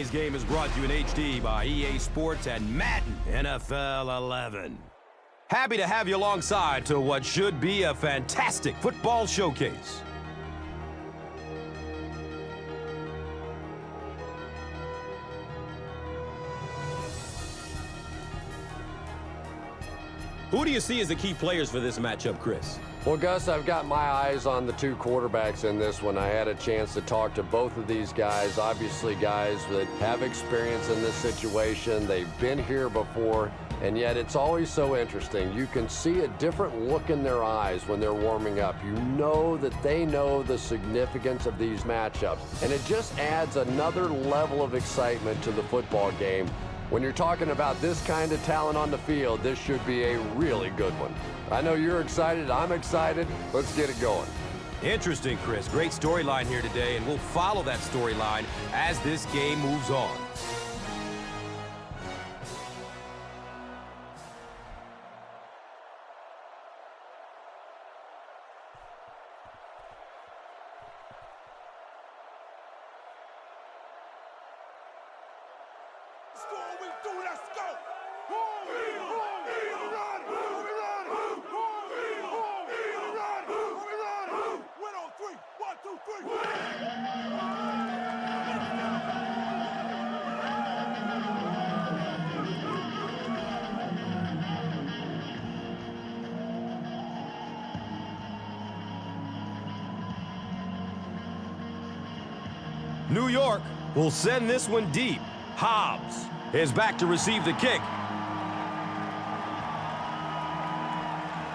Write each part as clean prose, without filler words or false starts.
Today's game is brought to you in HD by EA Sports and Madden NFL 11. Happy to have you alongside to what should be a fantastic football showcase. Who do you see as the key players for this matchup, Chris? Well, Gus, I've got my eyes on the two quarterbacks in this one. I had a chance to talk to both of these guys, obviously guys that have experience in this situation. They've been here before, and yet it's always so interesting. You can see a different look in their eyes when they're warming up. You know that they know the significance of these matchups, and it just adds another level of excitement to the football game. When you're talking about this kind of talent on the field, this should be a really good one. I know you're excited. I'm excited. Let's get it going. Interesting, Chris. Great storyline here today, and we'll follow that storyline as this game moves on. New York will send this one deep. Hobbs is back to receive the kick.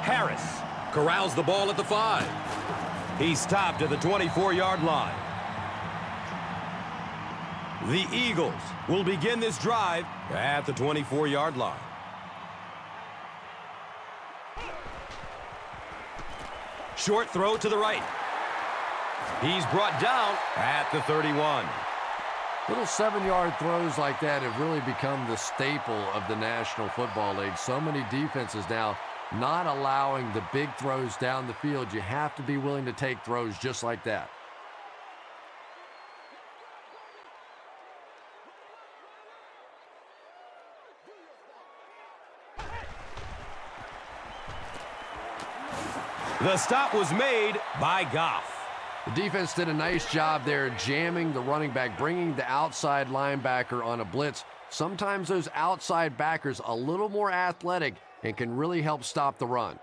Harris corrals the ball at the 5. He's stopped at the 24-yard line. The Eagles will begin this drive at the 24-yard line. Short throw to the right. He's brought down at the 31. Little 7-yard throws like that have really become the staple of the National Football League. So many defenses now not allowing the big throws down the field. You have to be willing to take throws just like that. The stop was made by Goff. The defense did a nice job there jamming the running back, bringing the outside linebacker on a blitz. Sometimes those outside backers a little more athletic and can really help stop the run.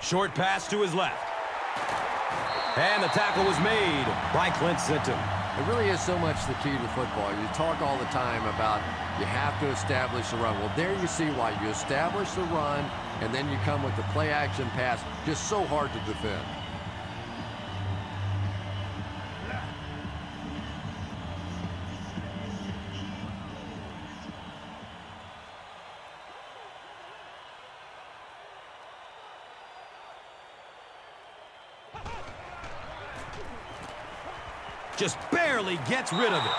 Short pass to his left. And the tackle was made by Clint Sinton. It really is so much the key to football. You talk all the time about you have to establish the run. Well, there you see why. You establish the run, and then you come with the play-action pass. Just so hard to defend. Just barely gets rid of it.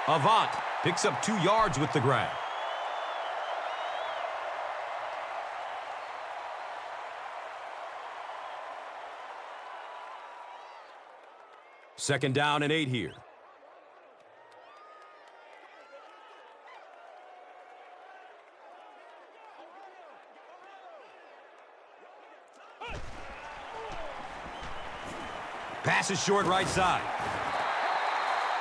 Avant picks up 2 yards with the grab. Second down and 8 here. Pass is short right side.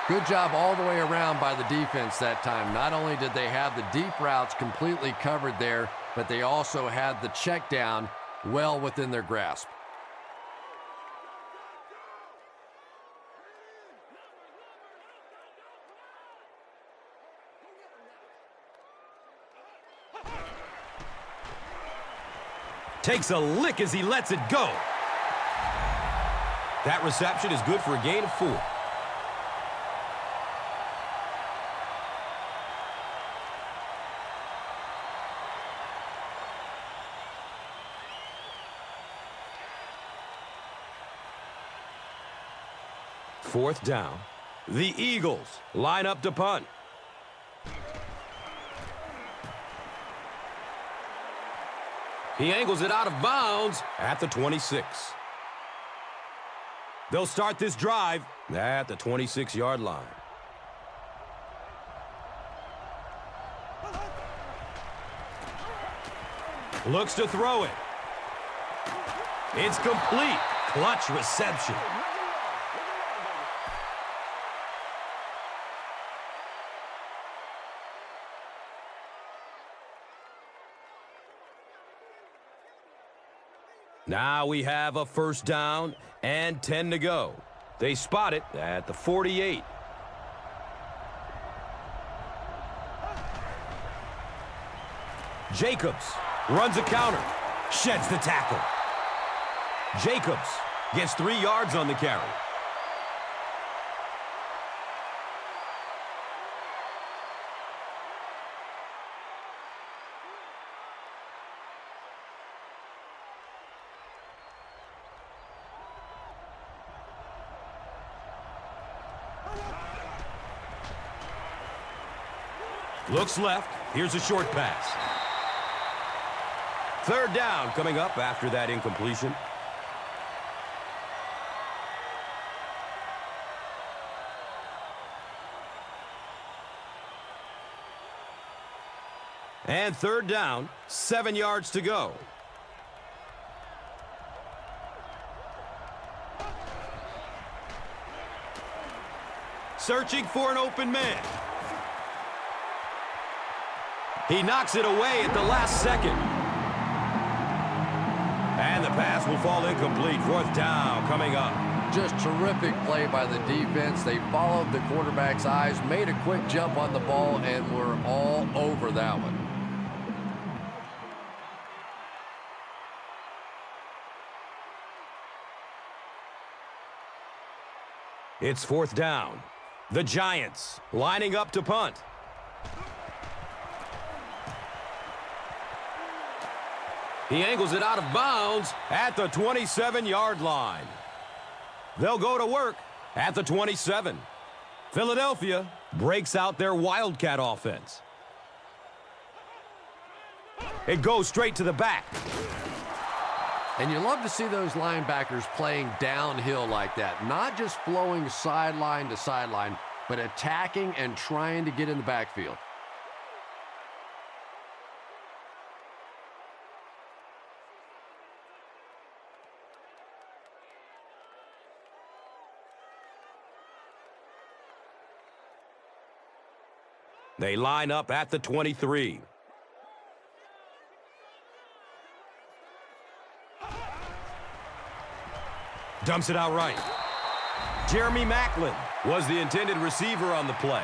Good job all the way around by the defense that time. Not only did they have the deep routes completely covered there, but they also had the check down well within their grasp. Takes a lick as he lets it go. That reception is good for a gain of 4. Fourth down. The Eagles line up to punt. He angles it out of bounds at the 26. They'll start this drive at the 26-yard line. Looks to throw it. It's complete. Clutch reception. Now we have a first down and 10 to go. They spot it at the 48. Jacobs runs a counter, sheds the tackle. Jacobs gets 3 yards on the carry. Looks left. Here's a short pass. Third down coming up after that incompletion. And third down, 7 yards to go. Searching for an open man. He knocks it away at the last second. And the pass will fall incomplete. Fourth down coming up. Just terrific play by the defense. They followed the quarterback's eyes, made a quick jump on the ball, and were all over that one. It's fourth down. The Giants lining up to punt. He angles it out of bounds at the 27-yard line. They'll go to work at the 27. Philadelphia breaks out their Wildcat offense. It goes straight to the back. And you love to see those linebackers playing downhill like that. Not just flowing sideline to sideline, but attacking and trying to get in the backfield. They line up at the 23. Dumps it out right. Jeremy Maclin was the intended receiver on the play.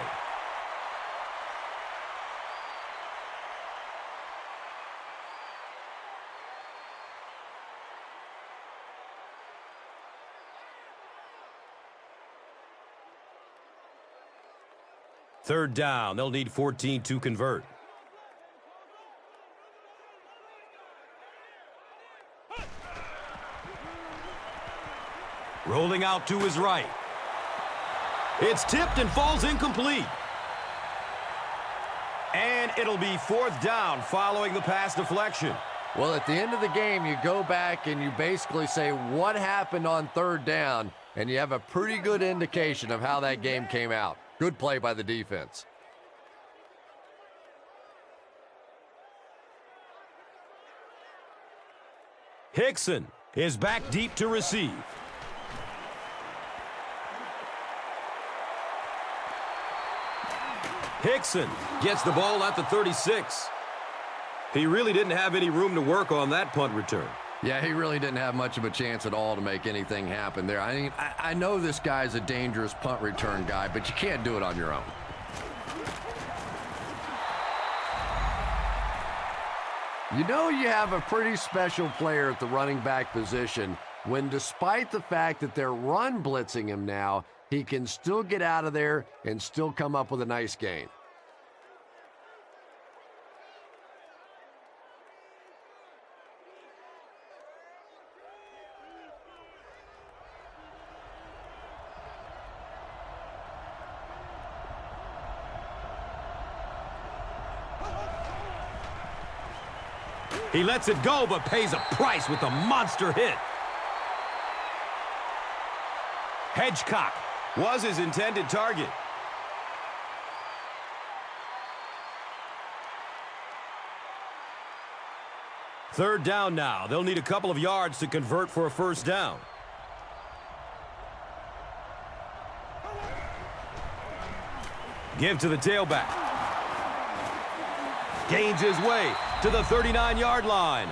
Third down. They'll need 14 to convert. Rolling out to his right. It's tipped and falls incomplete. And it'll be fourth down following the pass deflection. Well, at the end of the game, you go back and you basically say what happened on third down, and you have a pretty good indication of how that game came out. Good play by the defense. Hickson is back deep to receive. Hickson gets the ball at the 36. He really didn't have any room to work on that punt return. Yeah, he really didn't have much of a chance at all to make anything happen there. I mean, I know this guy's a dangerous punt return guy, but you can't do it on your own. You know you have a pretty special player at the running back position when, despite the fact that they're run blitzing him now, he can still get out of there and still come up with a nice gain. He lets it go, but pays a price with a monster hit. Hedgecock was his intended target. Third down now. They'll need a couple of yards to convert for a first down. Give to the tailback. Gains his way to the 39-yard line.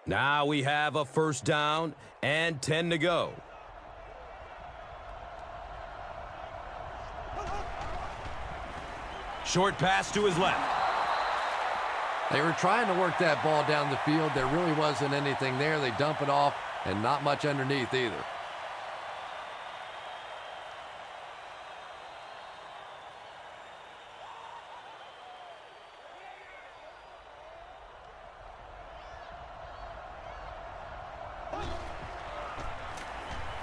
Now we have a first down and 10 to go. Short pass to his left. They were trying to work that ball down the field. There really wasn't anything there. They dump it off, and not much underneath either.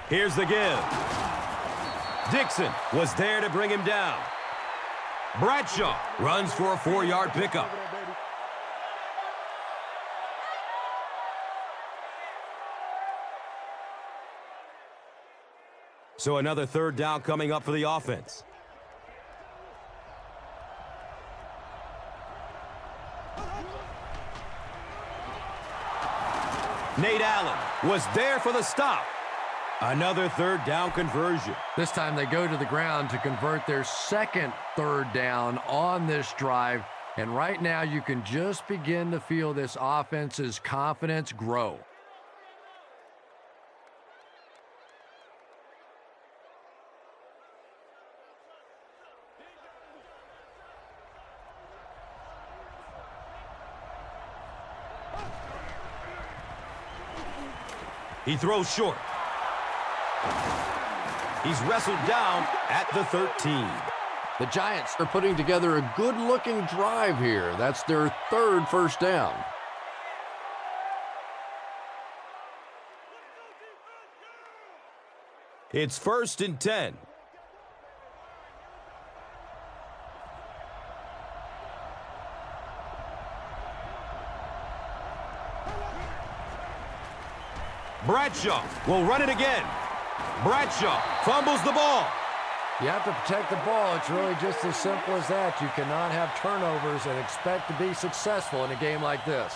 Here's the give. Dixon was there to bring him down. Bradshaw runs for a 4-yard pickup. So another third down coming up for the offense. Nate Allen was there for the stop. Another third down conversion. This time they go to the ground to convert their second third down on this drive. And right now you can just begin to feel this offense's confidence grow. He throws short. He's wrestled down at the 13. The Giants are putting together a good-looking drive here. That's their third first down. It's 1st and 10. Bradshaw will run it again. Bradshaw fumbles the ball. You have to protect the ball. It's really just as simple as that. You cannot have turnovers and expect to be successful in a game like this.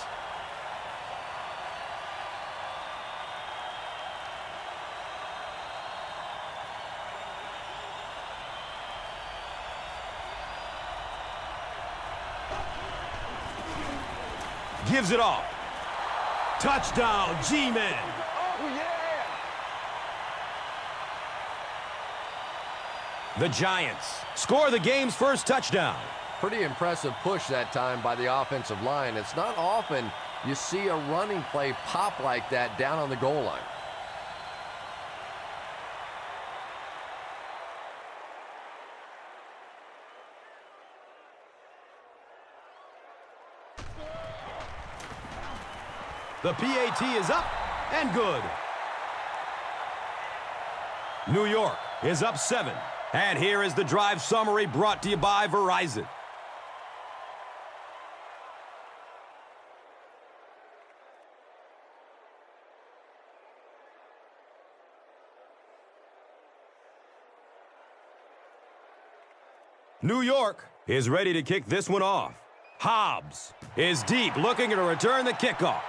Gives it off. Touchdown, G-Men. The Giants score the game's first touchdown. Pretty impressive push that time by the offensive line. It's not often you see a running play pop like that down on the goal line. The PAT is up and good. New York is up 7. And here is the drive summary brought to you by Verizon. New York is ready to kick this one off. Hobbs is deep, looking to return the kickoff.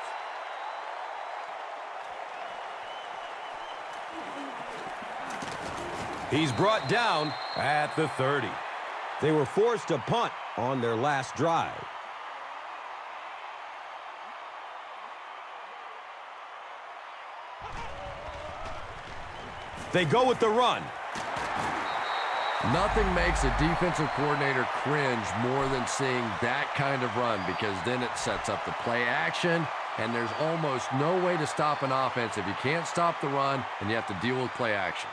He's brought down at the 30. They were forced to punt on their last drive. They go with the run. Nothing makes a defensive coordinator cringe more than seeing that kind of run, because then it sets up the play action, and there's almost no way to stop an offense if you can't stop the run and you have to deal with play action.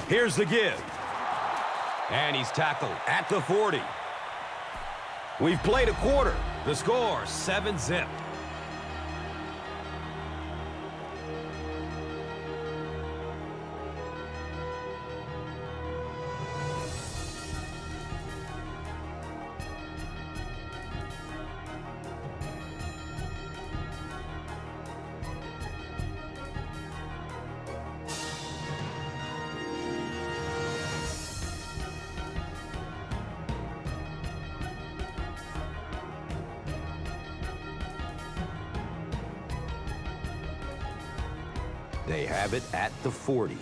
Here's the give. And he's tackled at the 40. We've played a quarter. The score, 7-zip. They have it at the 40.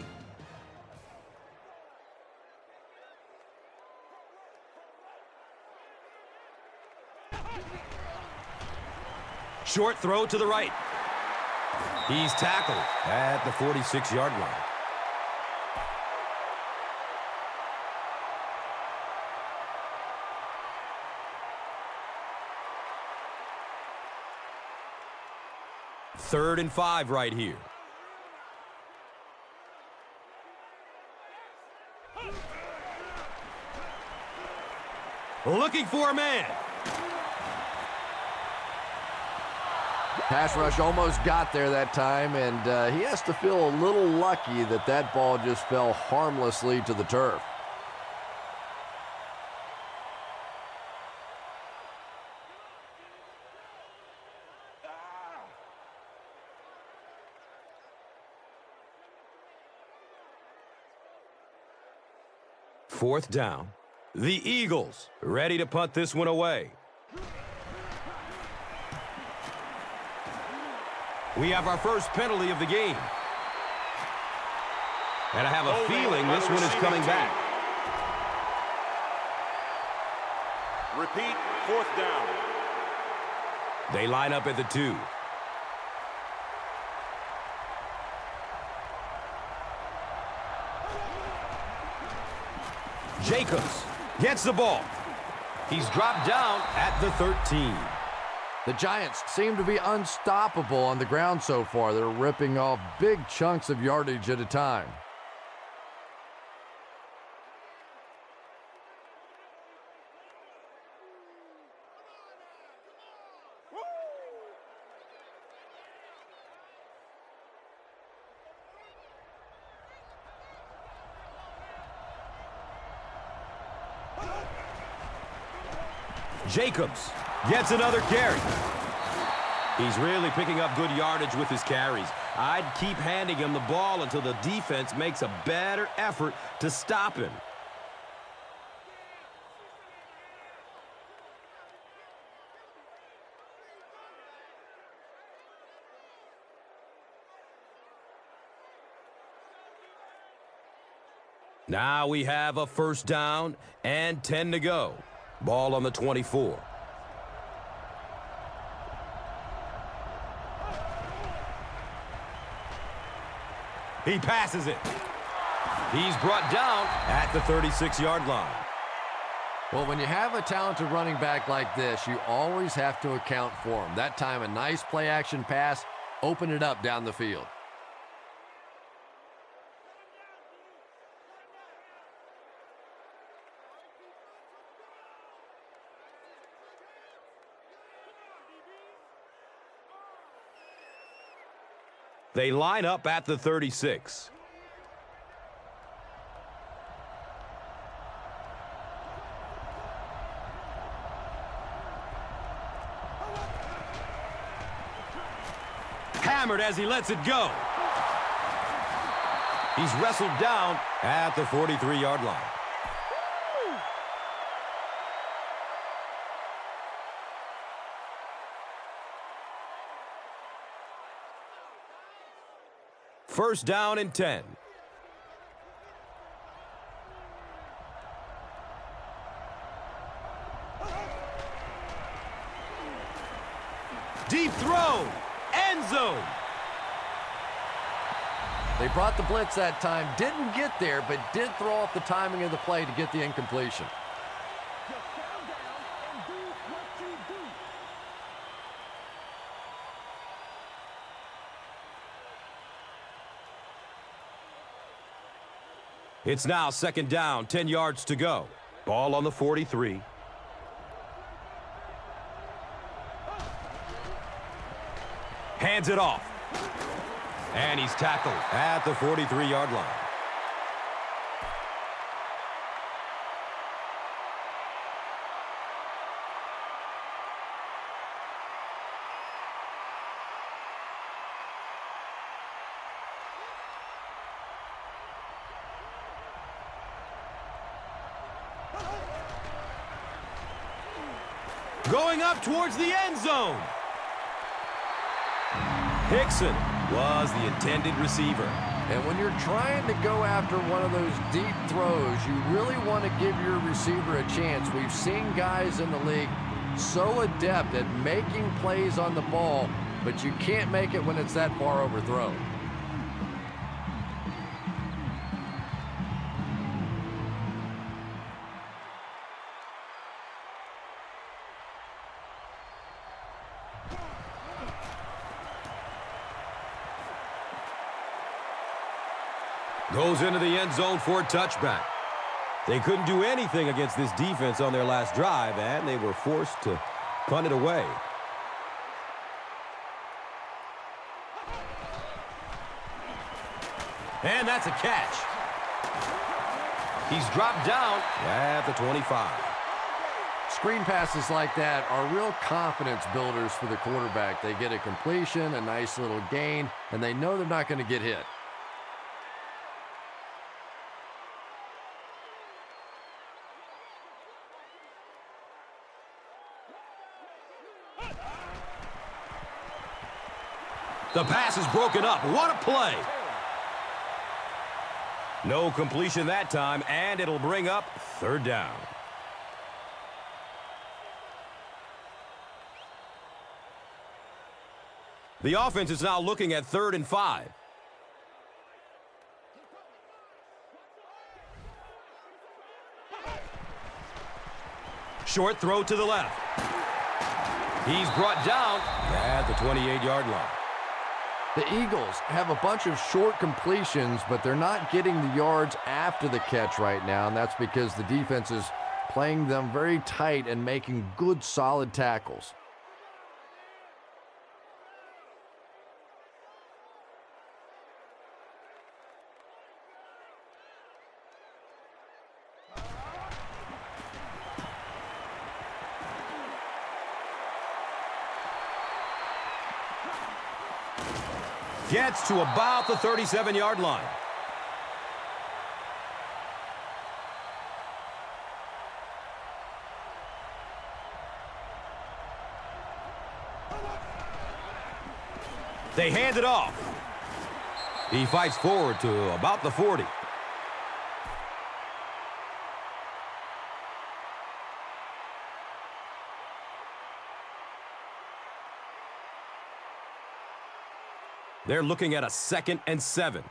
Short throw to the right. He's tackled at the 46-yard line. Third and 5 right here. Looking for a man. Pass rush almost got there that time, and he has to feel a little lucky that that ball just fell harmlessly to the turf. Fourth down. The Eagles ready to punt this one away. We have our first penalty of the game. And I have a feeling this one is coming back. Repeat, fourth down. They line up at the 2. Jacobs gets the ball. He's dropped down at the 13. The Giants seem to be unstoppable on the ground so far. They're ripping off big chunks of yardage at a time. Jacobs gets another carry. He's really picking up good yardage with his carries. I'd keep handing him the ball until the defense makes a better effort to stop him. Now we have a first down and 10 to go. Ball on the 24. He passes it. He's brought down at the 36-yard line. Well, when you have a talented running back like this, you always have to account for him. That time, a nice play-action pass opened it up down the field. They line up at the 36. Hammered as he lets it go. He's wrestled down at the 43-yard line. First down and 10. Deep throw, end zone. They brought the blitz that time, didn't get there, but did throw off the timing of the play to get the incompletion. It's now 2nd down, 10 yards to go. Ball on the 43. Hands it off. And he's tackled at the 43-yard line. Going up towards the end zone. Hickson was the intended receiver. And when you're trying to go after one of those deep throws, you really want to give your receiver a chance. We've seen guys in the league so adept at making plays on the ball, but you can't make it when it's that far overthrown. Goes into the end zone for a touchback. They couldn't do anything against this defense on their last drive, and they were forced to punt it away. And that's a catch. He's dropped down at the 25. Screen passes like that are real confidence builders for the quarterback. They get a completion, a nice little gain, and they know they're not going to get hit. The pass is broken up. What a play. No completion that time, and it'll bring up 3rd down. The offense is now looking at 3rd and 5. Short throw to the left. He's brought down at the 28-yard line. The Eagles have a bunch of short completions, but they're not getting the yards after the catch right now, and that's because the defense is playing them very tight and making good, solid tackles. Gets to about the 37-yard line. They hand it off. He fights forward to about the 40. They're looking at a 2nd and 7.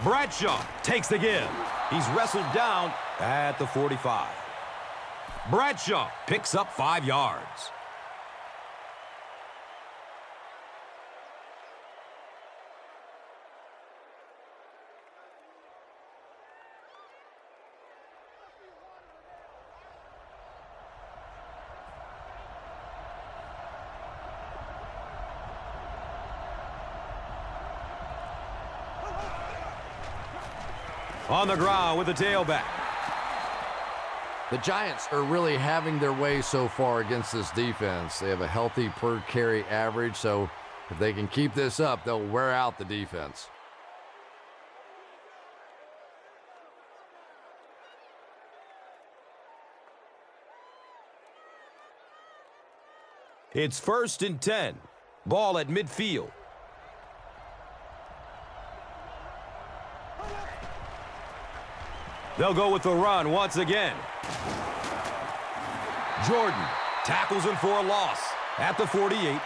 Bradshaw takes the give. He's wrestled down at the 45. Bradshaw picks up 5 yards. On the ground with the tailback. The Giants are really having their way so far against this defense. They have a healthy per carry average, so if they can keep this up, they'll wear out the defense. It's 1st and 10. Ball at midfield. They'll go with the run once again. Jordan tackles him for a loss at the 48.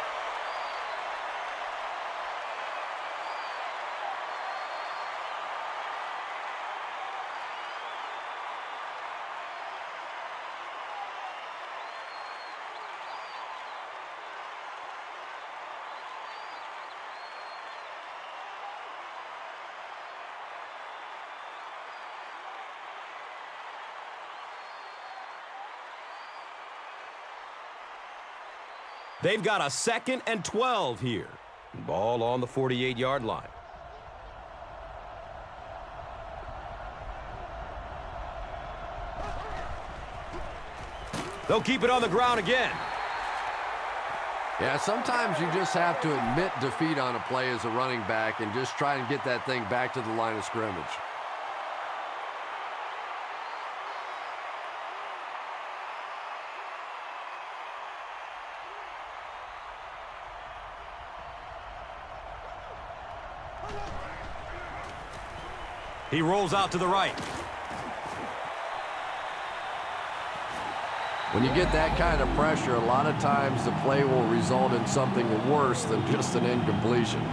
They've got a 2nd and 12 here. Ball on the 48-yard line. They'll keep it on the ground again. Yeah, sometimes you just have to admit defeat on a play as a running back and just try and get that thing back to the line of scrimmage. He rolls out to the right. When you get that kind of pressure, a lot of times the play will result in something worse than just an incompletion.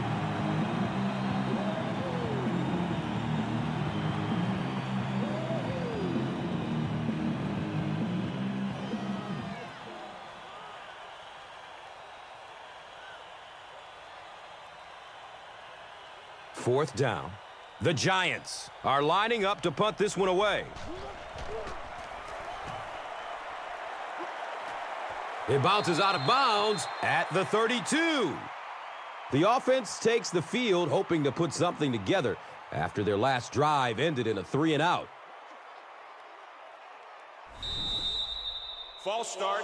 Fourth down. The Giants are lining up to punt this one away. It bounces out of bounds at the 32. The offense takes the field, hoping to put something together after their last drive ended in a 3-and-out. False start,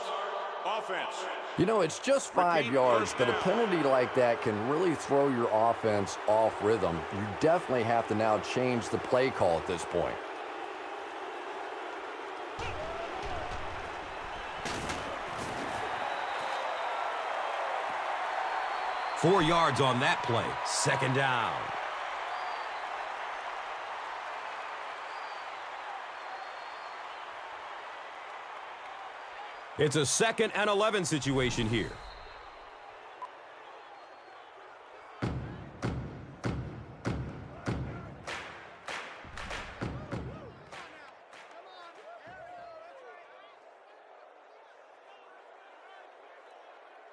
offense. You know, it's just 5 yards, but a penalty like that can really throw your offense off rhythm. You definitely have to now change the play call at this point. Four yards on that play. 2nd down. It's a 2nd and 11 situation here.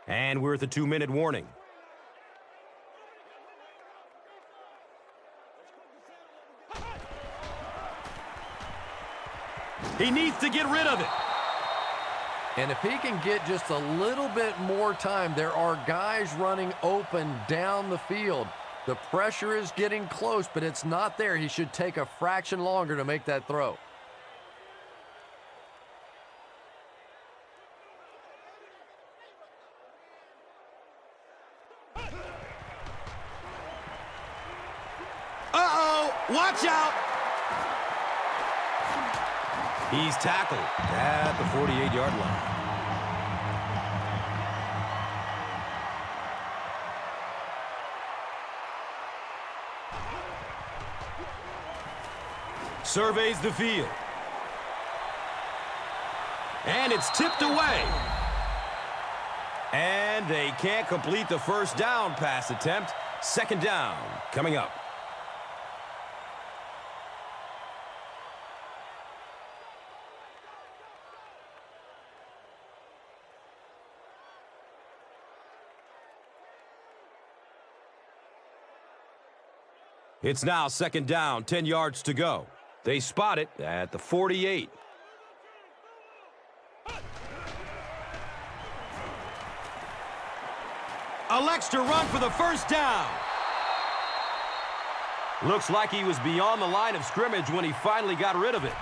And we're at the 2-minute warning. He needs to get rid of it. And if he can get just a little bit more time, there are guys running open down the field. The pressure is getting close, but it's not there. He should take a fraction longer to make that throw. Uh-oh! Watch out! He's tackled at the 48-yard line. Surveys the field. And it's tipped away. And they can't complete the first down pass attempt. 2nd down coming up. It's now 2nd down, 10 yards to go. They spot it at the 48. Elects to run for the first down. Looks like he was beyond the line of scrimmage when he finally got rid of it.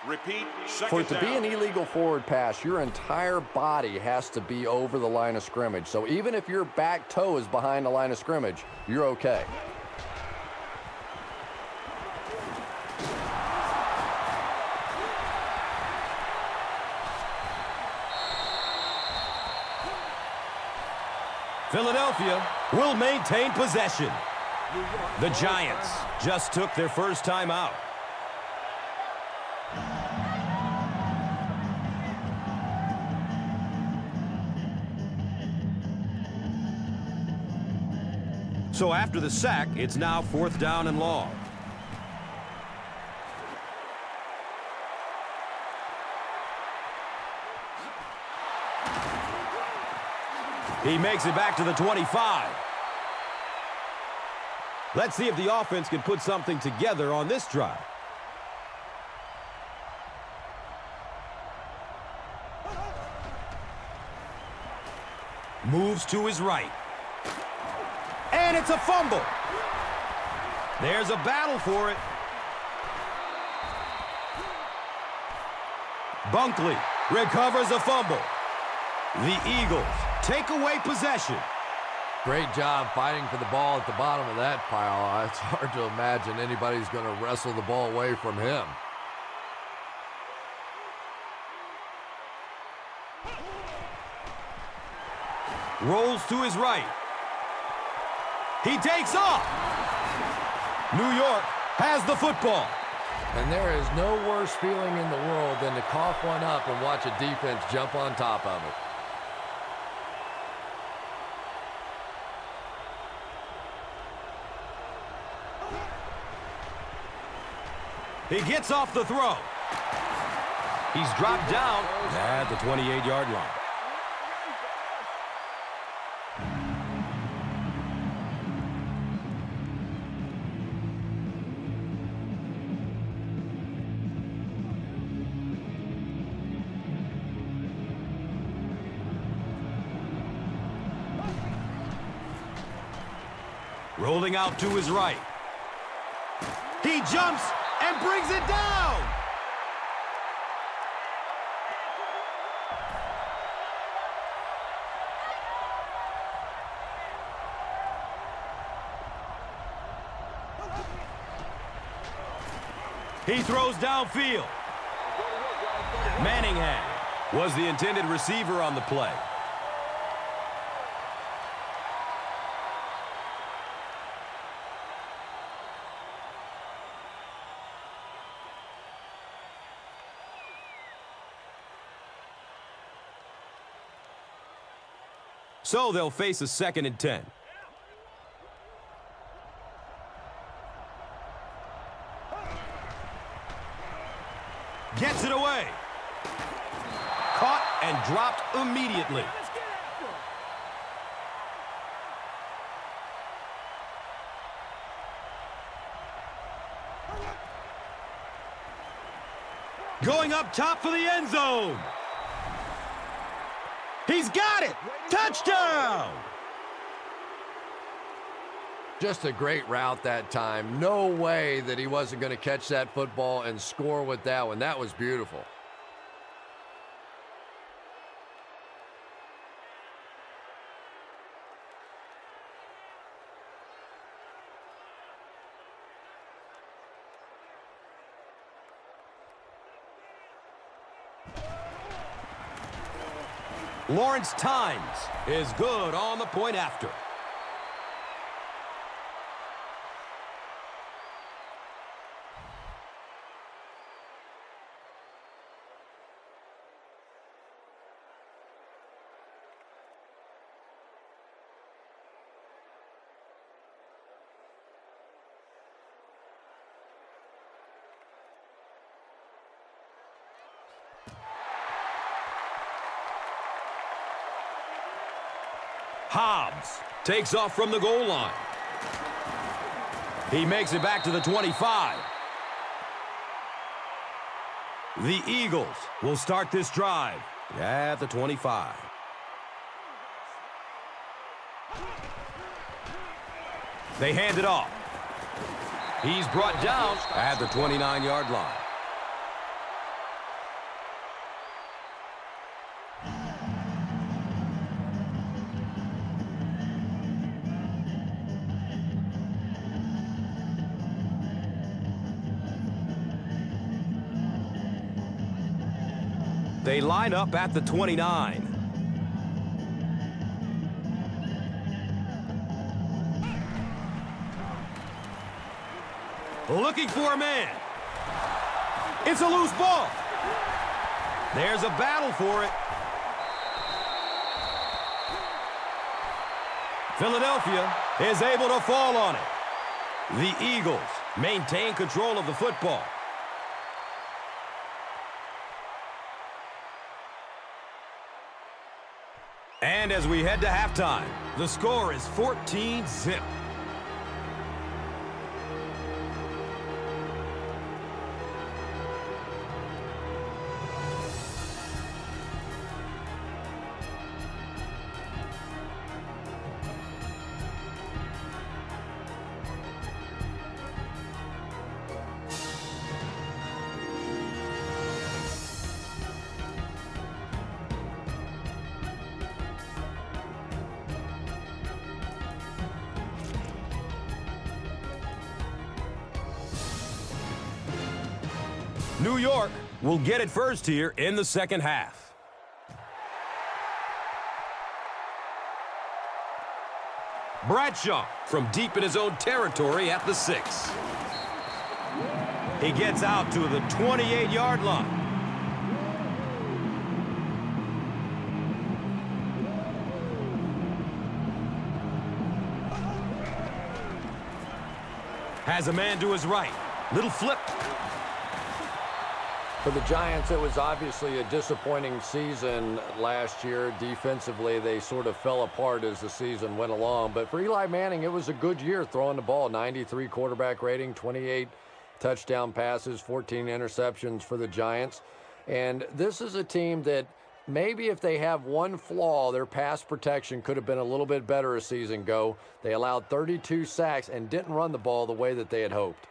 Repeat, For it to be an illegal forward pass, your entire body has to be over the line of scrimmage. So even if your back toe is behind the line of scrimmage, you're okay. Philadelphia will maintain possession. The Giants just took their first time out. So after the sack, it's now 4th down and long. He makes it back to the 25. Let's see if the offense can put something together on this drive. Moves to his right. And it's a fumble. There's a battle for it. Bunkley recovers a fumble. The Eagles take away possession. Great job fighting for the ball at the bottom of that pile. It's hard to imagine anybody's going to wrestle the ball away from him. Rolls to his right. He takes off. New York has the football. And there is no worse feeling in the world than to cough one up and watch a defense jump on top of it. He gets off the throw. He's dropped down at the 28-yard line. Rolling out to his right. He jumps and brings it down. He throws downfield. Manningham was the intended receiver on the play. So they'll face a 2nd and 10. Gets it away. Caught and dropped immediately. Going up top for the end zone. He's got it! Touchdown! Just a great route that time. No way that he wasn't going to catch that football and score with that one. That was beautiful. Lawrence Times is good on the point after. Hobbs takes off from the goal line. He makes it back to the 25. The Eagles will start this drive at the 25. They hand it off. He's brought down at the 29-yard line. They line up at the 29. Looking for a man. It's a loose ball. There's a battle for it. Philadelphia is able to fall on it. The Eagles maintain control of the football. And as we head to halftime, the score is 14-0. New York will get it first here in the second half. Bradshaw from deep in his own territory at the 6. He gets out to the 28-yard line. Has a man to his right. Little flip. For the Giants, it was obviously a disappointing season last year. Defensively, they sort of fell apart as the season went along. But for Eli Manning, it was a good year throwing the ball. 93 quarterback rating, 28 touchdown passes, 14 interceptions for the Giants. And this is a team that maybe if they have one flaw, their pass protection could have been a little bit better a season ago. They allowed 32 sacks and didn't run the ball the way that they had hoped.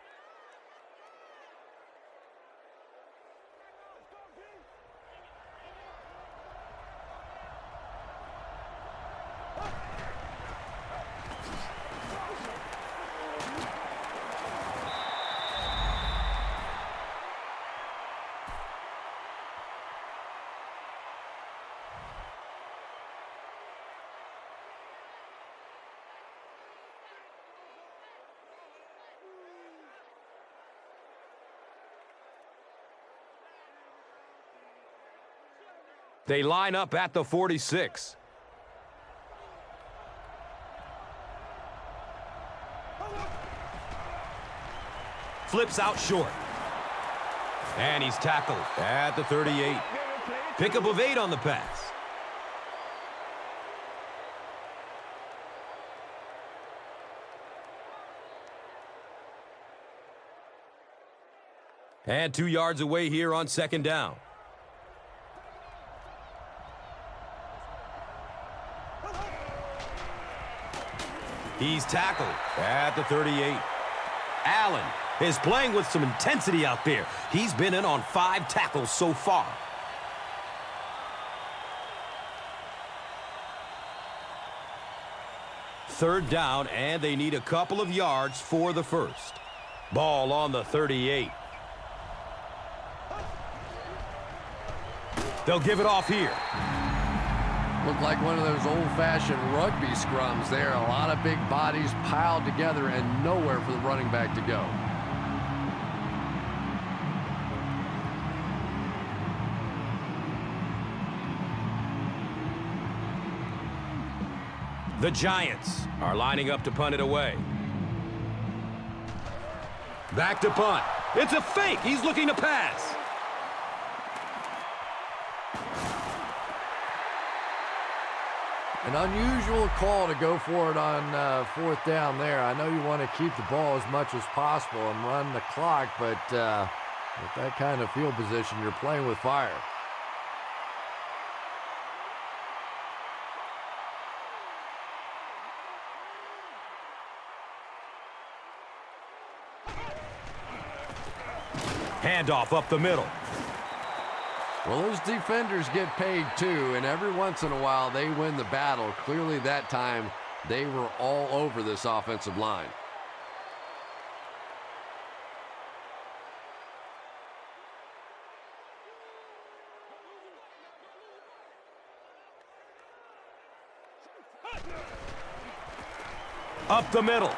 They line up at the 46. Flips out short. And he's tackled at the 38. Pickup of 8 on the pass. And 2 yards away here on second down. He's tackled at the 38. Allen is playing with some intensity out there. He's been in on 5 tackles so far. Third down, and they need a couple of yards for the first. Ball on the 38. They'll give it off here. Looked like one of those old-fashioned rugby scrums there. A lot of big bodies piled together and nowhere for the running back to go. The Giants are lining up to punt it away. Back to punt. It's a fake. He's looking to pass. An unusual call to go for it on fourth down there. I know you want to keep the ball as much as possible and run the clock, but with that kind of field position, you're playing with fire. Handoff up the middle. Well, those defenders get paid too, and every once in a while they win the battle. Clearly that time they were all over this offensive line. Up the middle.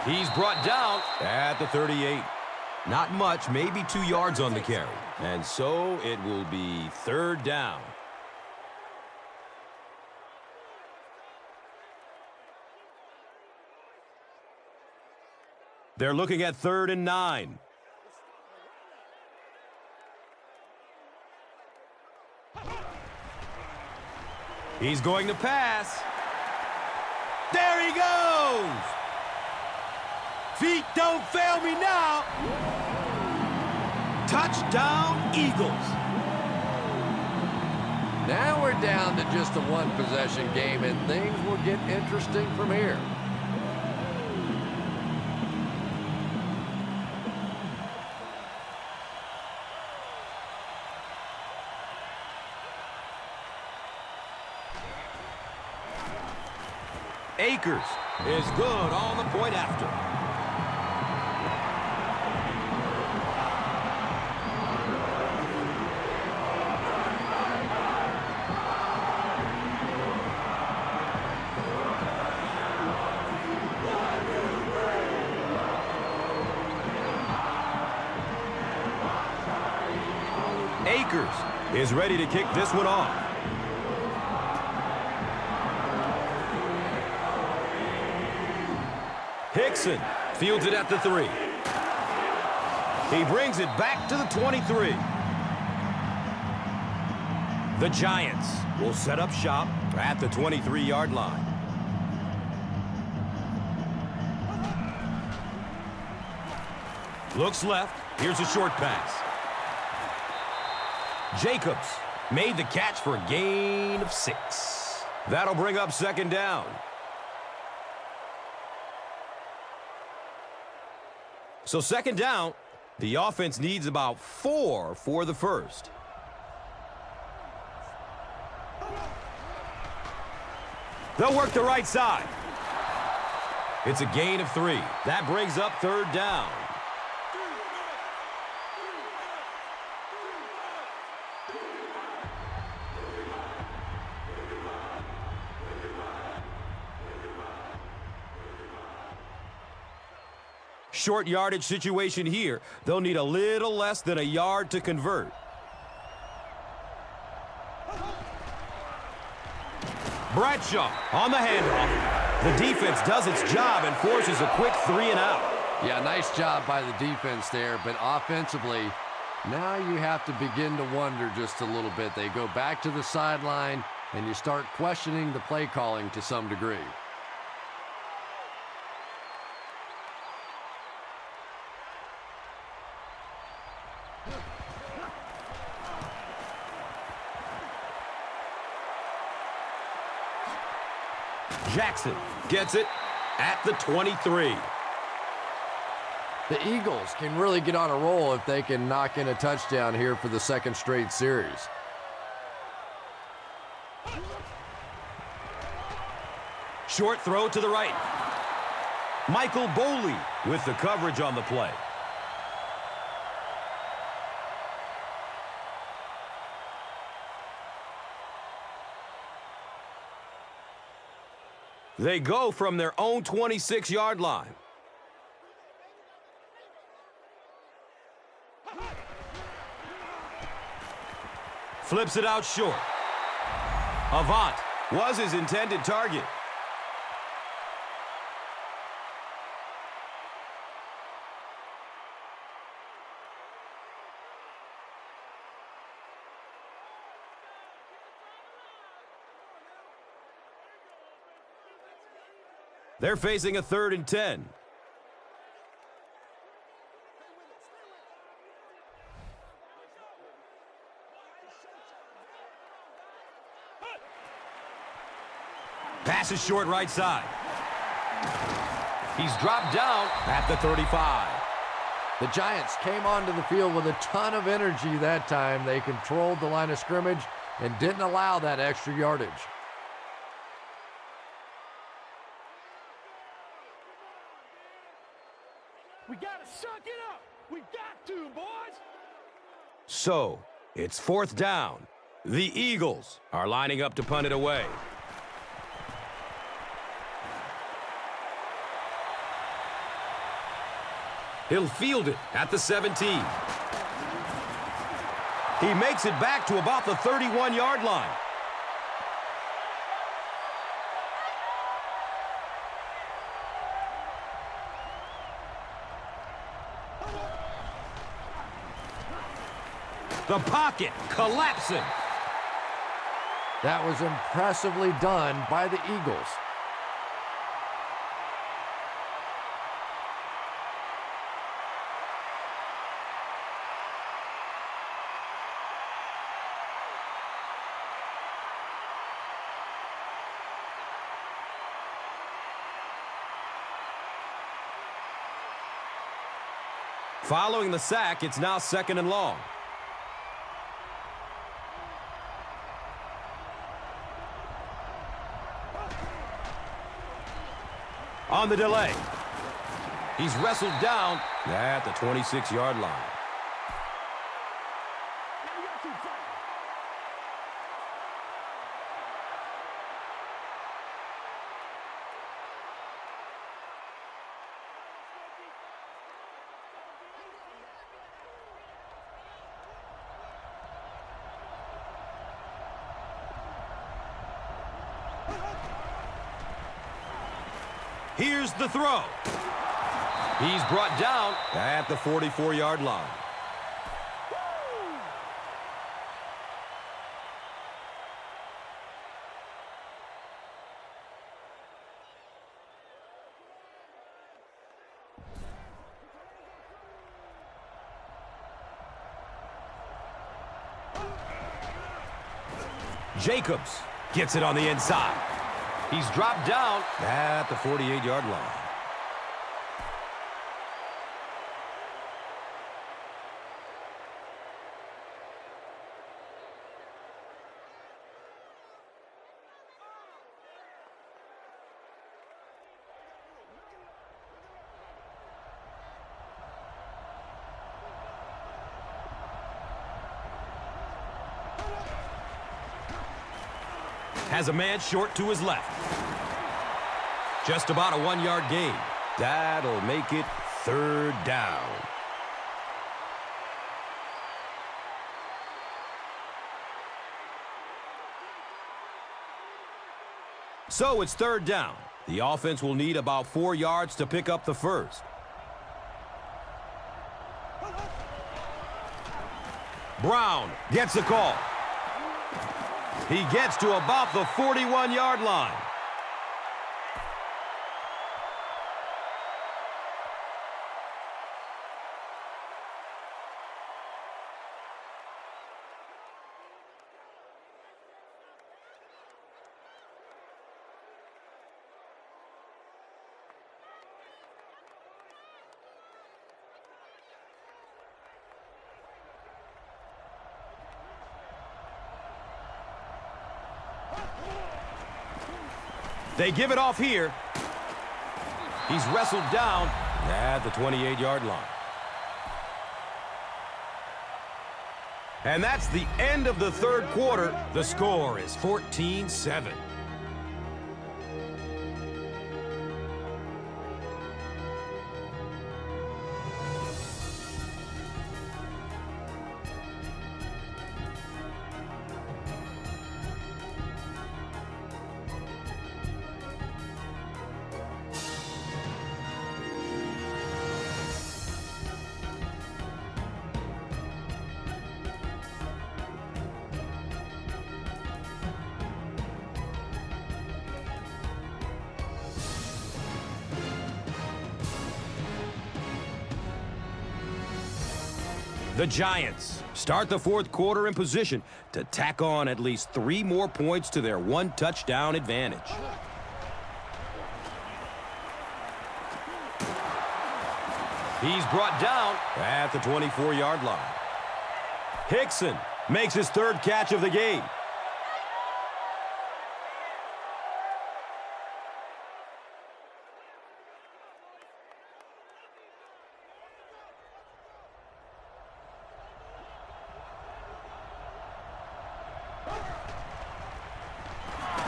He's brought down at the 38. Not much, maybe 2 yards on the carry. And so it will be third down. They're looking at 3rd and 9. He's going to pass. There he goes! Feet don't fail me now. Touchdown, Eagles. Now we're down to just a one-possession game, and things will get interesting from here. Akers is good on the point after. Akers is ready to kick this one off. Hickson fields it at the 3. He brings it back to the 23. The Giants will set up shop at the 23-yard line. Looks left. Here's a short pass. Jacobs made the catch for a gain of 6. That'll bring up second down. So second down, the offense needs about 4 for the first. They'll work the right side. It's a gain of 3. That brings up third down. Short yardage situation here. They'll need a little less than a yard to convert. Bradshaw on the handoff. The defense does its job and forces a quick 3 and out. Yeah, nice job by the defense there, but offensively, now you have to begin to wonder just a little bit. They go back to the sideline, and you start questioning the play calling to some degree. Jackson gets it at the 23. The Eagles can really get on a roll if they can knock in a touchdown here for the second straight series. Short throw to the right. Michael Boley with the coverage on the play. They go from their own 26-yard line. Flips it out short. Avant was his intended target. They're facing a 3rd and 10. Pass is short right side. He's dropped down at the 35. The Giants came onto the field with a ton of energy that time. They controlled the line of scrimmage and didn't allow that extra yardage. We gotta suck it up. We got to, boys. So, it's 4th down. The Eagles are lining up to punt it away. He'll field it at the 17. He makes it back to about the 31-yard line. The pocket collapsing. That was impressively done by the Eagles. Following the sack, it's now 2nd and long. On the delay. He's wrestled down at the 26-yard line. Here's the throw. He's brought down at the 44-yard line. Jacobs gets it on the inside. He's dropped down at the 48-yard line. Has a man short to his left. Just about a 1-yard gain. That'll make it 3rd down. So it's 3rd down. The offense will need about 4 yards to pick up the first. Brown gets the call. He gets to about the 41-yard line. They give it off here. He's wrestled down at the 28-yard line. And that's the end of the 3rd quarter. The score is 14-7. The Giants start the 4th quarter in position to tack on at least 3 more points to their 1-touchdown advantage. He's brought down at the 24-yard line. Hickson makes his 3rd catch of the game.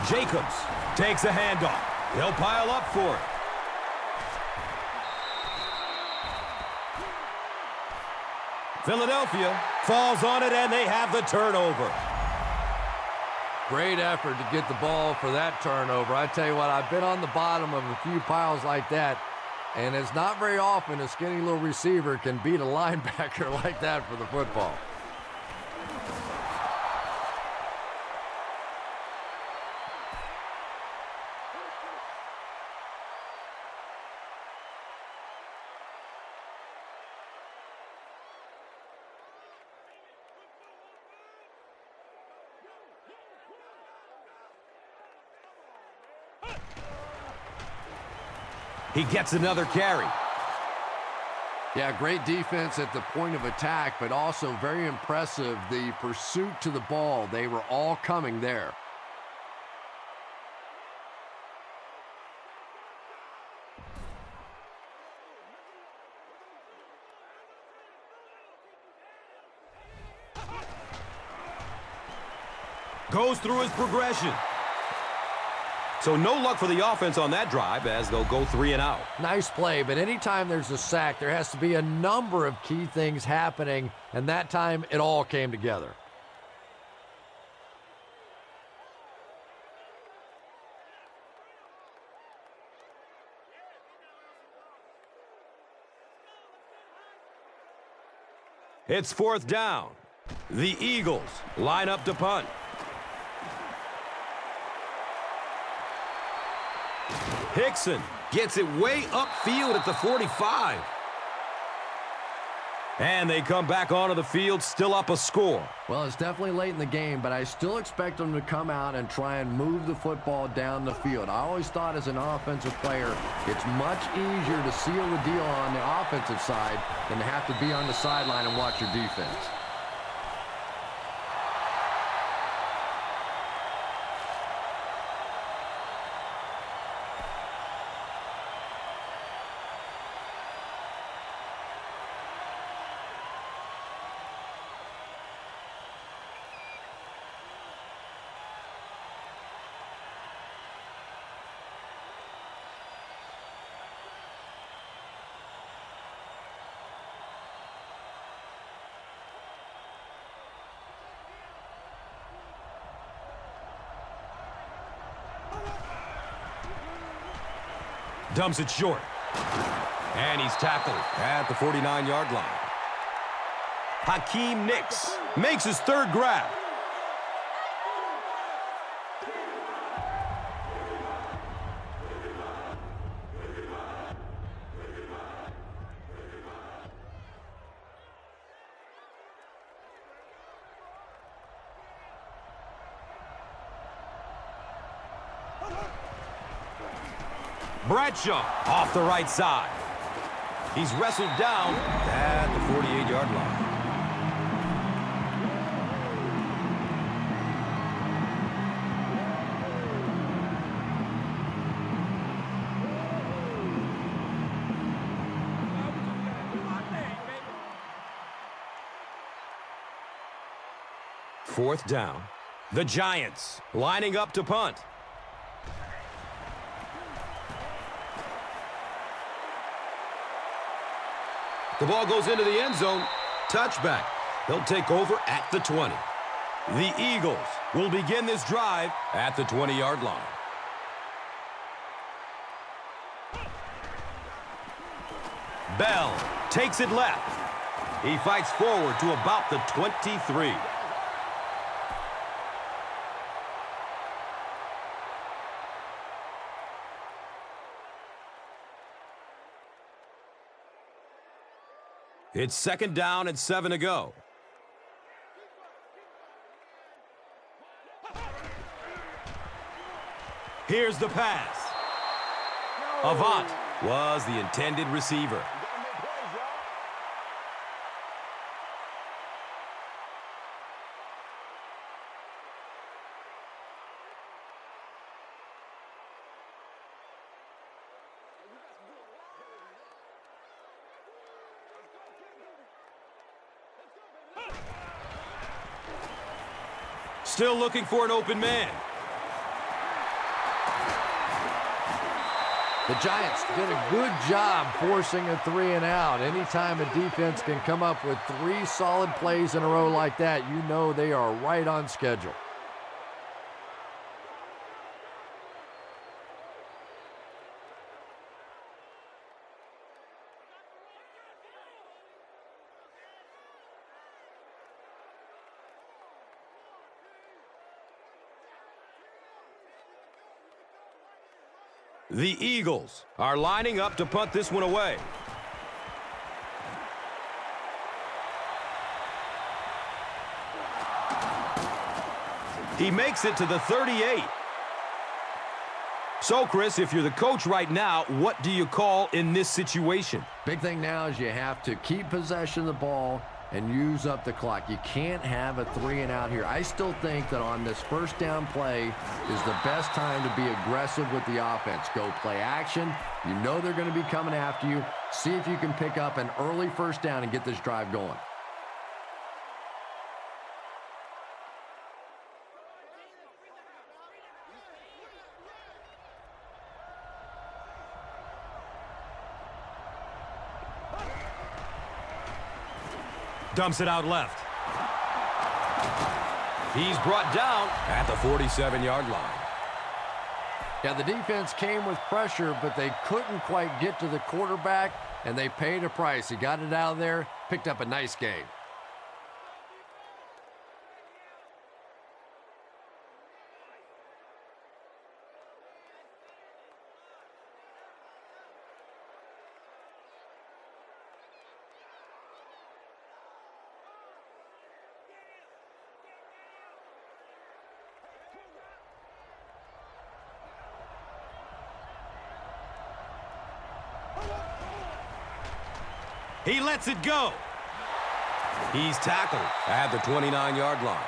Jacobs takes a handoff. They'll pile up for it. Philadelphia falls on it, and they have the turnover. Great effort to get the ball for that turnover. I tell you what, I've been on the bottom of a few piles like that, and it's not very often a skinny little receiver can beat a linebacker like that for the football. He gets another carry. Yeah, great defense at the point of attack, but also very impressive the pursuit to the ball. They were all coming there. Goes through his progression. So no luck for the offense on that drive as they'll go 3 and out. Nice play, but anytime there's a sack, there has to be a number of key things happening, and that time it all came together. It's fourth down. The Eagles line up to punt. Hickson gets it way upfield at the 45. And they come back onto the field, still up a score. Well, it's definitely late in the game, but I still expect them to come out and try and move the football down the field. I always thought as an offensive player, it's much easier to seal the deal on the offensive side than to have to be on the sideline and watch your defense. Dumps it short. And he's tackled at the 49-yard line. Hakeem Nicks makes his third grab. Bradshaw off the right side. He's wrestled down at the 48-yard line. Fourth down. The Giants lining up to punt. The ball goes into the end zone. Touchback. They'll take over at the 20. The Eagles will begin this drive at the 20-yard line. Bell takes it left. He fights forward to about the 23. It's second down and 7 to go. Here's the pass. Avant was the intended receiver. Still looking for an open man. The Giants did a good job forcing a 3 and out. Anytime a defense can come up with 3 solid plays in a row like that, you know they are right on schedule. The Eagles are lining up to punt this one away. He makes it to the 38. So, Chris, if you're the coach right now, what do you call in this situation? Big thing now is you have to keep possession of the ball and use up the clock. You can't have a 3 and out here. I still think that on this first down play is the best time to be aggressive with the offense. Go play action. You know they're going to be coming after you. See if you can pick up an early first down and get this drive going. Dumps it out left. He's brought down at the 47-yard line. Yeah, the defense came with pressure, but they couldn't quite get to the quarterback, and they paid a price. He got it out of there, picked up a nice gain. He lets it go. He's tackled at the 29-yard line.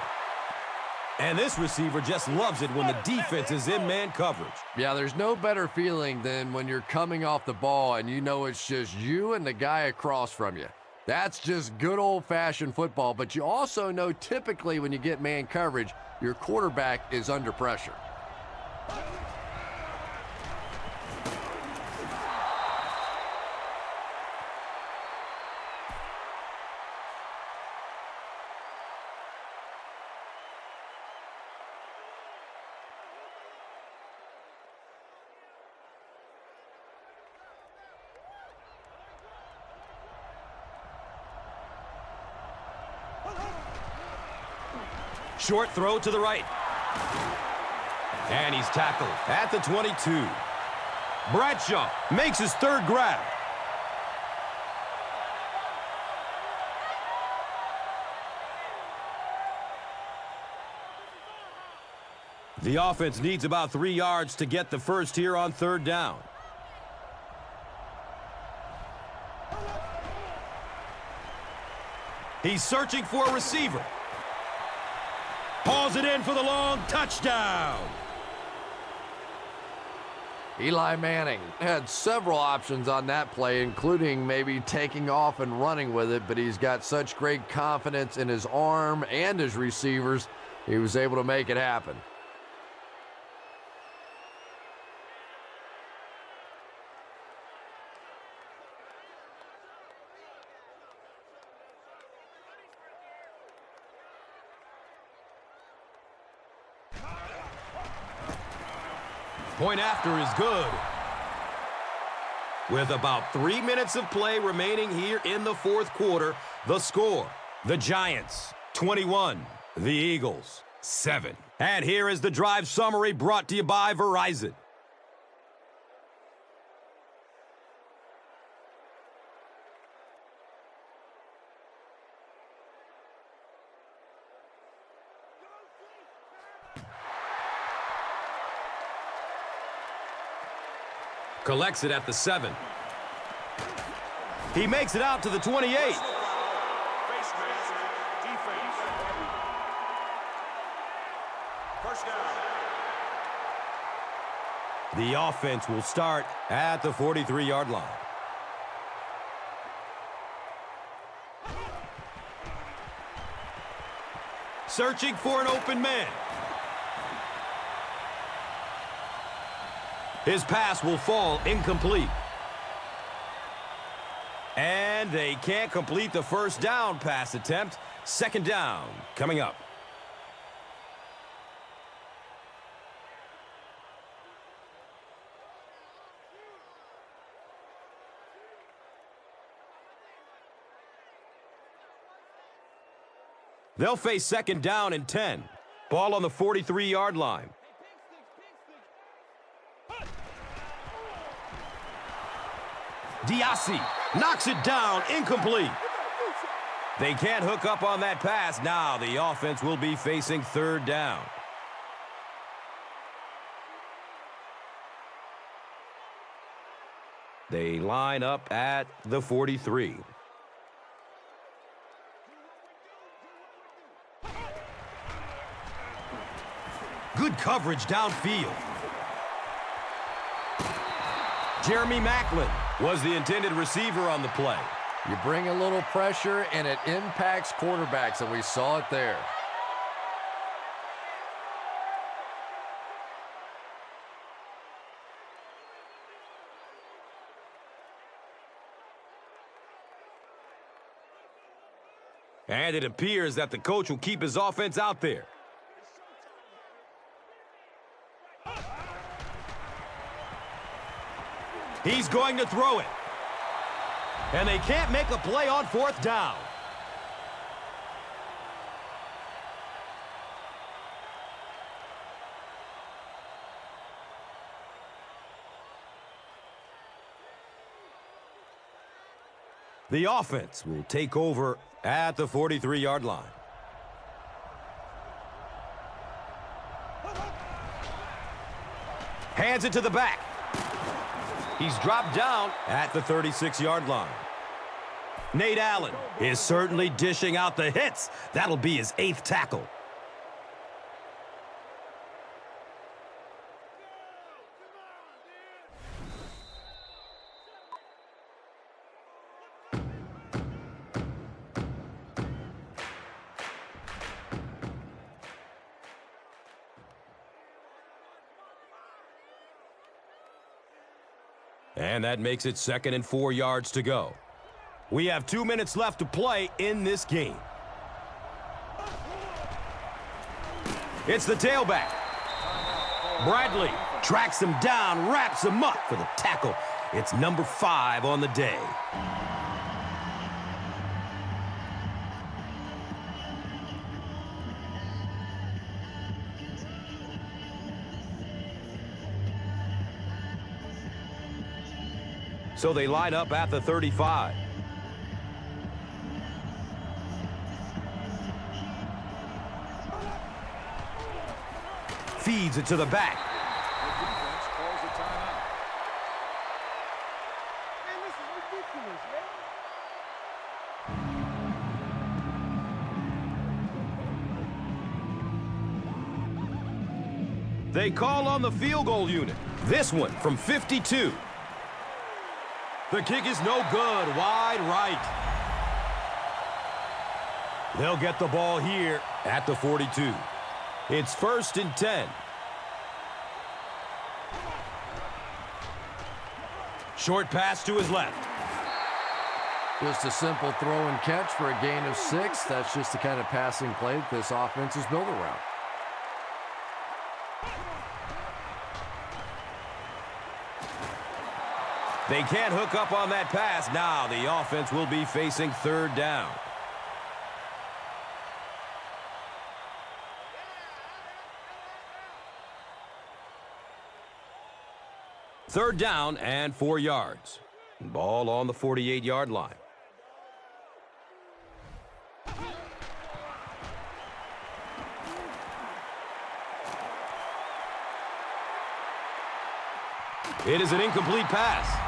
And this receiver just loves it when the defense is in man coverage. Yeah, there's no better feeling than when you're coming off the ball and you know it's just you and the guy across from you. That's just good old-fashioned football, but you also know typically when you get man coverage, your quarterback is under pressure. Short throw to the right. And he's tackled at the 22. Bradshaw makes his third grab. The offense needs about 3 yards to get the first here on third down. He's searching for a receiver. Hauls it in for the long touchdown. Eli Manning had several options on that play, including maybe taking off and running with it, but he's got such great confidence in his arm and his receivers, he was able to make it happen. Point after is good. With about 3 minutes of play remaining here in the fourth quarter, the score, the Giants 21, the Eagles 7. And here is the drive summary brought to you by Verizon. Collects it at the 7. He makes it out to the 28. Face mask, defense. First down. The offense will start at the 43-yard line. Searching for an open man. His pass will fall incomplete. And they can't complete the first down pass attempt. Second down coming up. They'll face second down and 10. Ball on the 43-yard line. Diassi knocks it down, incomplete. They can't hook up on that pass. Now the offense will be facing third down. They line up at the 43. Good coverage downfield. Jeremy Maclin was the intended receiver on the play. You bring a little pressure, and it impacts quarterbacks, and we saw it there. And it appears that the coach will keep his offense out there. He's going to throw it. And they can't make a play on fourth down. The offense will take over at the 43-yard line. Hands it to the back. He's dropped down at the 36-yard line. Nate Allen is certainly dishing out the hits. That'll be his 8th tackle. And that makes it 2nd and 4 yards to go. We have 2 minutes left to play in this game. It's the tailback. Bradley tracks him down, wraps him up for the tackle. It's number 5 on the day. So they line up at the 35. Feeds it to the back. The defense calls a timeout. Man, this is ridiculous, man. They call on the field goal unit. This one from 52. The kick is no good. Wide right. They'll get the ball here at the 42. It's 1st and 10. Short pass to his left. Just a simple throw and catch for a gain of 6. That's just the kind of passing play that this offense is built around. They can't hook up on that pass. Now the offense will be facing 3rd down. Third down and 4 yards. Ball on the 48-yard line. It is an incomplete pass.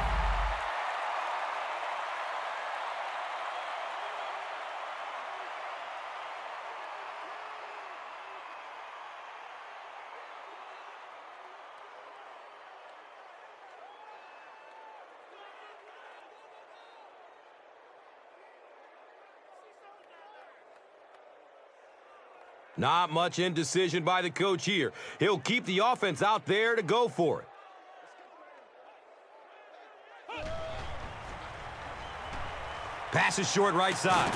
Not much indecision by the coach here. He'll keep the offense out there to go for it. Pass is short right side.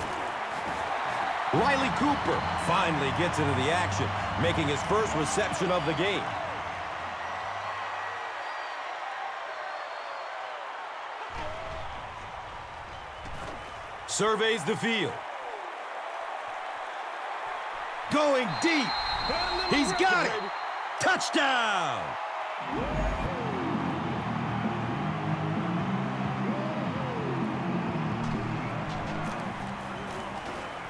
Riley Cooper finally gets into the action, making his first reception of the game. Surveys the field. Going deep. He's got it. Touchdown.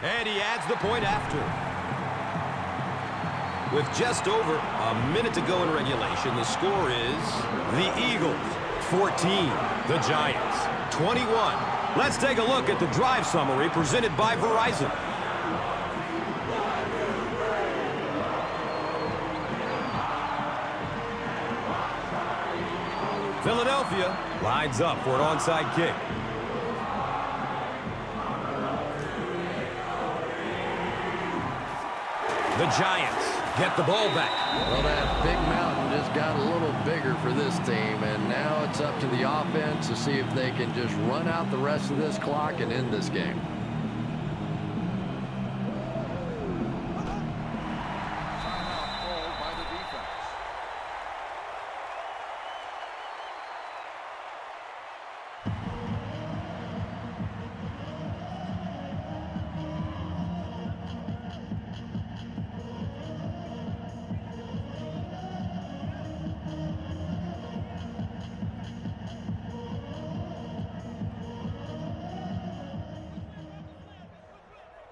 And he adds the point after. With just over a minute to go in regulation, the score is the Eagles 14, the Giants 21. Let's take a look at the drive summary presented by Verizon. Philadelphia lines up for an onside kick. The Giants get the ball back. Well, that big mountain just got a little bigger for this team, and now it's up to the offense to see if they can just run out the rest of this clock and end this game. Timeout called by the defense.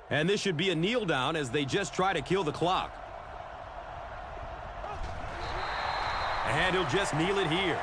And this should be a kneel down as they just try to kill the clock. And he'll just kneel it here.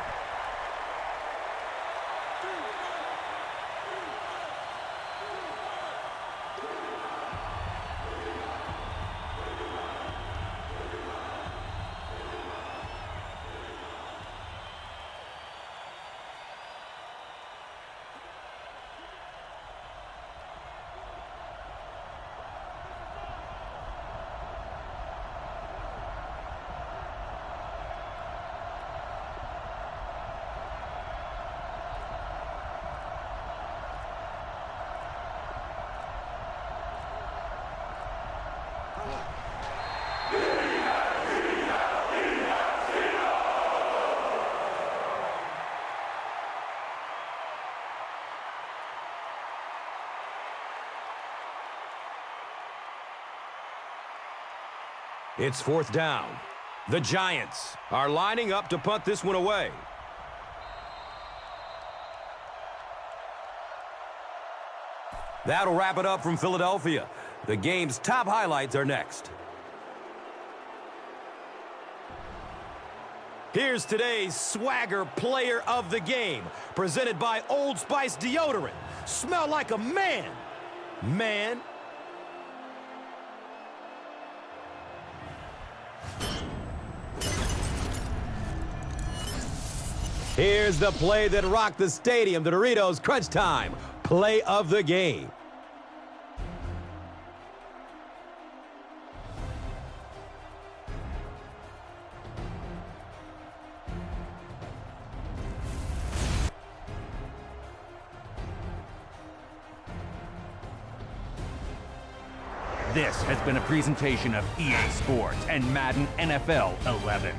It's 4th down. The Giants are lining up to punt this one away. That'll wrap it up from Philadelphia. The game's top highlights are next. Here's today's Swagger Player of the Game, presented by Old Spice Deodorant. Smell like a man. Man. Here's the play that rocked the stadium, the Doritos Crunch Time Play of the Game. This has been a presentation of EA Sports and Madden NFL 11.